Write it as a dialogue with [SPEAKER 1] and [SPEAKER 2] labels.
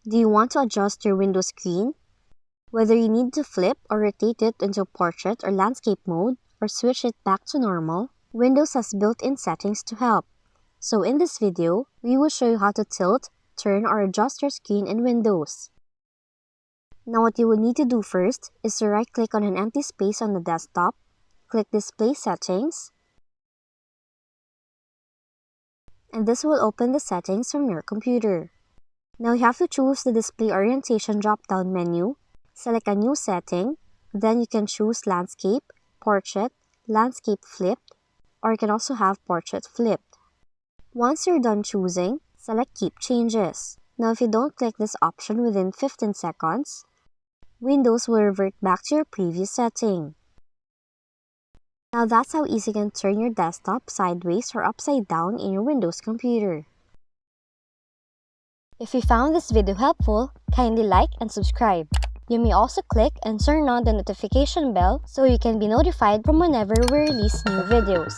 [SPEAKER 1] Do you want to adjust your window screen? Whether you need to flip or rotate it into portrait or landscape mode, or switch it back to normal, Windows has built-in settings to help. So in this video, we will show you how to tilt, turn, or adjust your screen in Windows. Now what you will need to do first is to right-click on an empty space on the desktop, click Display Settings, and this will open the settings from your computer. Now you have to choose the Display Orientation drop-down menu, select a new setting, then you can choose Landscape, Portrait, Landscape Flipped, or you can also have Portrait Flipped. Once you're done choosing, select Keep Changes. Now if you don't click this option within 15 seconds, Windows will revert back to your previous setting. Now that's how easy you can turn your desktop sideways or upside down in your Windows computer. If you found this video helpful, kindly like and subscribe. You may also click and turn on the notification bell so you can be notified from whenever we release new videos.